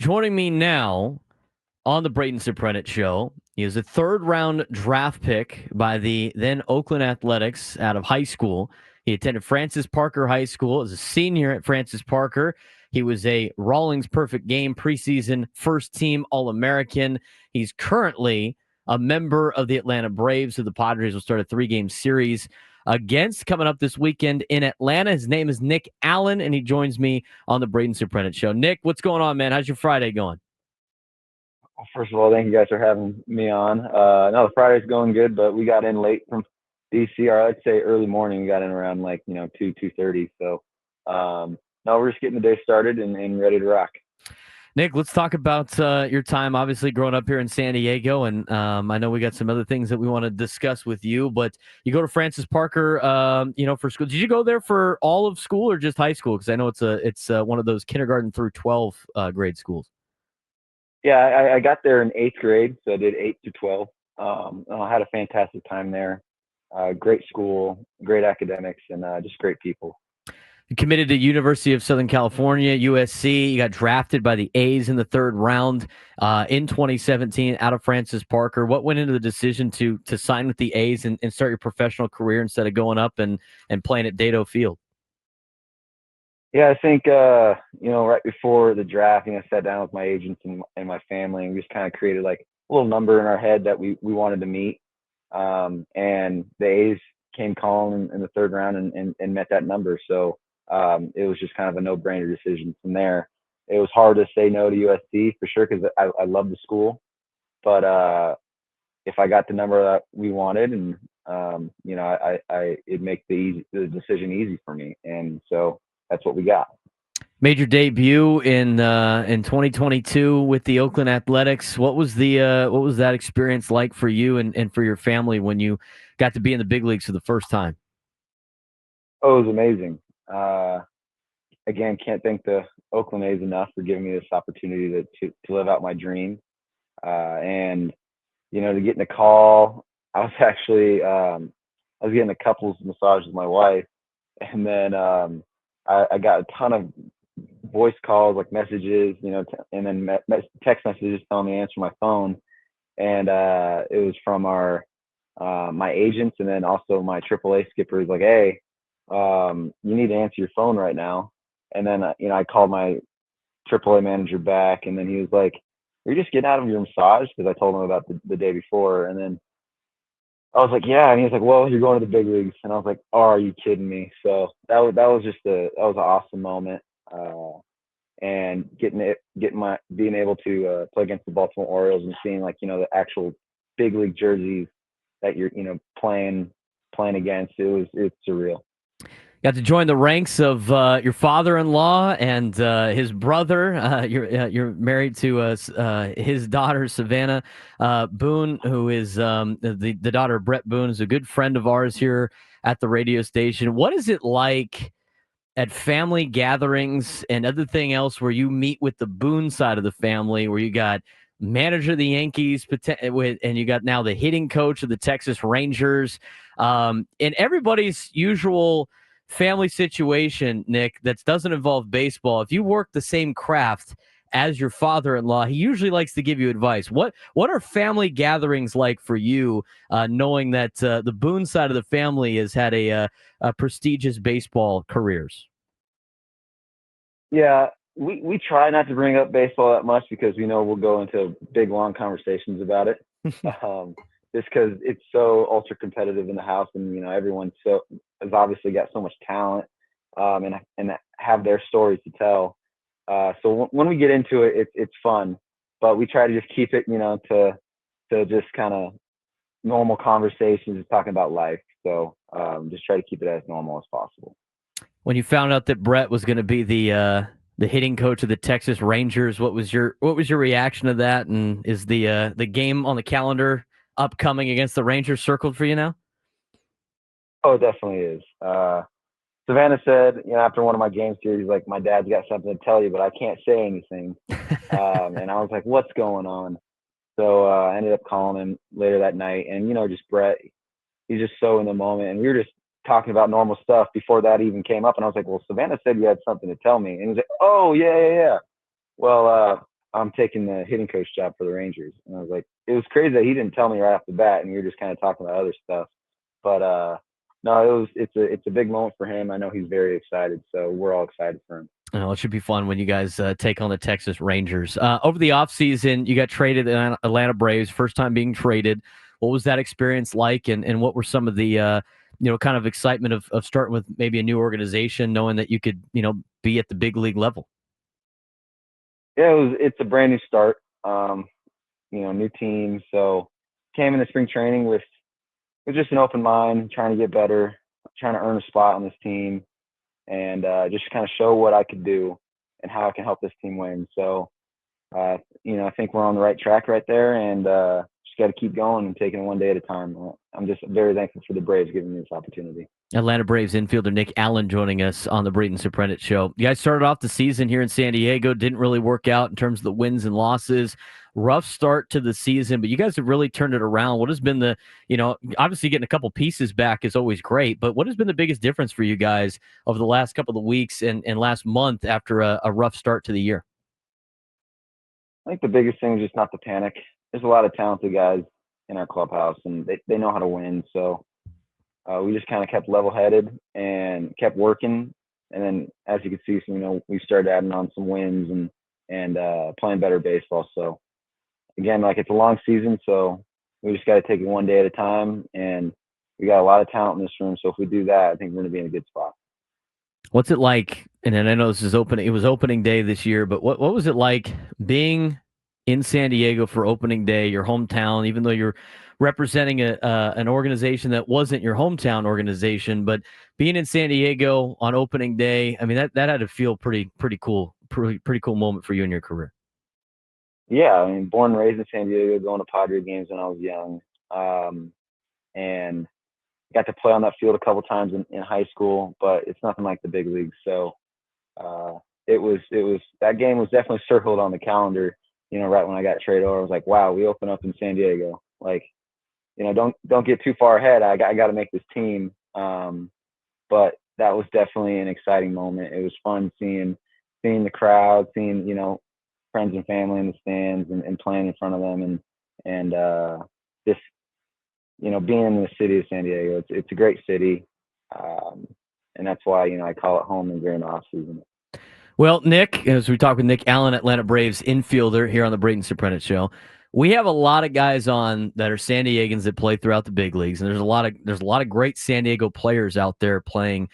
Joining me now on the Braden Show, he is a third-round draft pick by the then Oakland Athletics out of high school. He attended Francis Parker High School as a senior at Francis Parker. He was a Rawlings Perfect Game preseason first-team All-American. He's currently a member of the Atlanta Braves, who the Padres will start a three-game series against coming up this weekend in Atlanta. His name is Nick Allen, and he joins me on the Braden Show. Nick, what's going on, man? How's your Friday going? Well, first of all, thank you guys for having me on. No, the Friday's going good, but we got in late from DC, or I'd say early morning. We got in around 2:30. So, no, we're just getting the day started and ready to rock. Nick, let's talk about your time, obviously, growing up here in San Diego. And I know we got some other things that we want to discuss with you, but you go to Francis Parker, for school. Did you go there for all of school or just high school? Because I know it's one of those kindergarten through 12 grade schools. Yeah, I got there in eighth grade, so I did 8 to 12. I had a fantastic time there. Great school, great academics, and just great people. You committed to University of Southern California, USC. You got drafted by the A's in the third round in 2017 out of Francis Parker. What went into the decision to sign with the A's and start your professional career instead of going up and playing at Dado Field? Yeah, I think right before the draft, I sat down with my agents and my family, and we just kind of created like a little number in our head that we wanted to meet. And the A's came calling in the third round and met that number. So it was just kind of a no-brainer decision from there. It was hard to say no to USC for sure because I love the school, but if I got the number that we wanted, and it'd make the decision easy for me, and so that's what we got. Made your debut in 2022 with the Oakland Athletics. What was that experience like for you and for your family when you got to be in the big leagues for the first time? Oh, it was amazing. Again, can't thank the Oakland A's enough for giving me this opportunity to live out my dream. And to get in a call, I was actually I was getting a couples massage with my wife, and then I got a ton of voice calls, like messages, and then text messages telling me to answer my phone, and it was from our my agents, and then also my AAA skipper is like, hey, you need to answer your phone right now. And then I called my AAA manager back, and then he was like, "Are you just getting out of your massage?" Because I told him about the day before, and then I was like, "Yeah," and he was like, "Well, you're going to the big leagues," and I was like, "Oh, are you kidding me?" So that was just that was an awesome moment, and being able to play against the Baltimore Orioles and seeing the actual big league jerseys that you're playing against. It's surreal. Got to join the ranks of your father-in-law and his brother. You're married to his daughter Savannah Boone, who is the daughter of Brett Boone, is a good friend of ours here at the radio station. What is it like at family gatherings and everything else where you meet with the Boone side of the family, where you got manager of the Yankees, and you got now the hitting coach of the Texas Rangers, and everybody's usual family situation, Nick, that doesn't involve baseball. If you work the same craft as your father-in-law, he usually likes to give you advice. What are family gatherings like for you, knowing that the Boone side of the family has had a prestigious baseball careers? Yeah, we try not to bring up baseball that much because we know we'll go into big long conversations about it. Um, just because it's so ultra competitive in the house, and everyone so has obviously got so much talent, and have their stories to tell. So when we get into it, it's fun, but we try to just keep it, to just kind of normal conversations, just talking about life. So just try to keep it as normal as possible. When you found out that Brett was going to be the hitting coach of the Texas Rangers, what was your reaction to that? And is the game on the calendar upcoming against the Rangers circled for you now? Oh, it definitely is. Savannah said, after one of my game series, like, my dad's got something to tell you, but I can't say anything. And I was like, what's going on? So I ended up calling him later that night, and just Brett, he's just so in the moment, and we were just talking about normal stuff before that even came up, and I was like, well, Savannah said you had something to tell me, and he's like, oh, yeah, yeah, yeah. Well, I'm taking the hitting coach job for the Rangers. And I was like, it was crazy that he didn't tell me right off the bat, and we were just kind of talking about other stuff. But no, it's a big moment for him. I know he's very excited, so we're all excited for him. Oh, it should be fun when you guys take on the Texas Rangers. Over the offseason, you got traded to the Atlanta Braves, first time being traded. What was that experience like, and what were some of the kind of excitement of starting with maybe a new organization, knowing that you could be at the big league level? Yeah, it's a brand new start. New team. So came into spring training with just an open mind, trying to get better, trying to earn a spot on this team, and just kind of show what I could do and how I can help this team win. So, I think we're on the right track right there, and just got to keep going and taking it one day at a time. I'm just very thankful for the Braves giving me this opportunity. Atlanta Braves infielder Nick Allen joining us on the Braden Soprennett Show. You guys started off the season here in San Diego. Didn't really work out in terms of the wins and losses. Rough start to the season, but you guys have really turned it around. What has been obviously getting a couple pieces back is always great, but what has been the biggest difference for you guys over the last couple of weeks and last month after a rough start to the year? I think the biggest thing is just not to panic. There's a lot of talented guys in our clubhouse, and they know how to win. So we just kind of kept level-headed and kept working. And then, as you can see, we started adding on some wins and playing better baseball. So again, like, it's a long season, so we just got to take it one day at a time. And we got a lot of talent in this room, so if we do that, I think we're going to be in a good spot. What's it like? And I know this is opening. It was opening day this year, but what was it like being in San Diego for opening day, your hometown? Even though you're representing an organization that wasn't your hometown organization, but being in San Diego on opening day, I mean that had to feel pretty cool, pretty cool moment for you in your career. Yeah, I mean, born and raised in San Diego, going to Padres games when I was young, and got to play on that field a couple times in high school, but it's nothing like the big leagues. So uh, it was that game was definitely circled on the calendar. Right when I got traded over, I was like, wow, we open up in San Diego. Like, don't get too far ahead. I got to make this team. But that was definitely an exciting moment. It was fun seeing the crowd, seeing friends and family in the stands and playing in front of them, and just being in the city of San Diego. It's a great city, and that's why I call it home during the off season. Well, Nick, as we talk with Nick Allen, Atlanta Braves infielder here on the Braden Soprennett Show, we have a lot of guys on that are San Diegans that play throughout the big leagues, and there's a lot of great San Diego players out there playing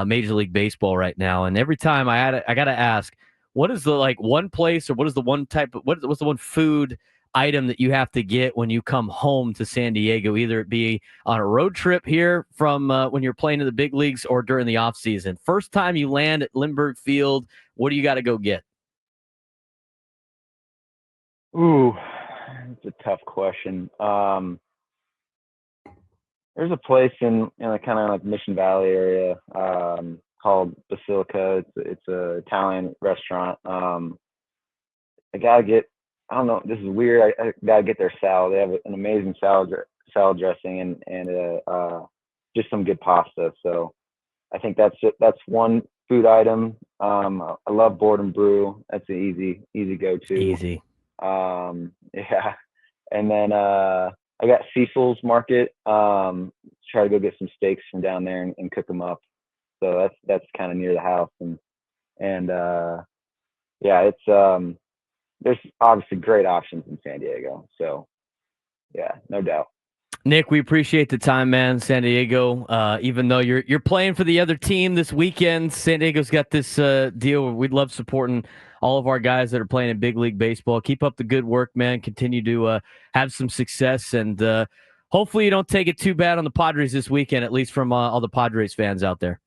Major League Baseball right now. And every time I got to ask, what is the one place, or what is the one type of what's the one food item that you have to get when you come home to San Diego, either it be on a road trip here from when you're playing in the big leagues or during the off season? First time you land at Lindbergh Field, what do you got to go get? Ooh, it's a tough question. There's a place in the kind of like Mission Valley area, called Basilica. It's a Italian restaurant. I gotta get. I don't know. This is weird. I gotta get their salad. They have an amazing salad dressing and just some good pasta. So I think that's one food item. I love Board and Brew. That's an easy go to. Easy. Yeah, and then I got Cecil's Market. Try to go get some steaks from down there and cook them up. So that's kind of near the house, and yeah, it's there's obviously great options in San Diego. So yeah, no doubt. Nick, we appreciate the time, man. San Diego, even though you're playing for the other team this weekend, San Diego's got this deal where we'd love supporting all of our guys that are playing in big league baseball. Keep up the good work, man. Continue to have some success, and hopefully you don't take it too bad on the Padres this weekend, at least from all the Padres fans out there.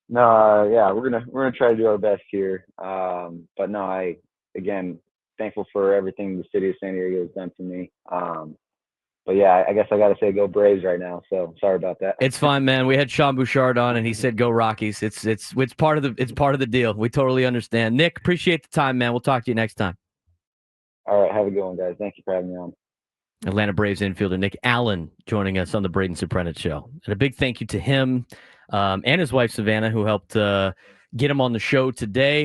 No, yeah, we're gonna try to do our best here. But no, again thankful for everything the city of San Diego has done for me. But yeah, I guess I got to say go Braves right now. So sorry about that. It's fine, man. We had Sean Bouchard on, and he said go Rockies. It's part of the deal. We totally understand. Nick, appreciate the time, man. We'll talk to you next time. All right, have a good one, guys. Thank you for having me on. Atlanta Braves infielder Nick Allen joining us on the Braden Soprennett Show. And a big thank you to him and his wife, Savannah, who helped get him on the show today.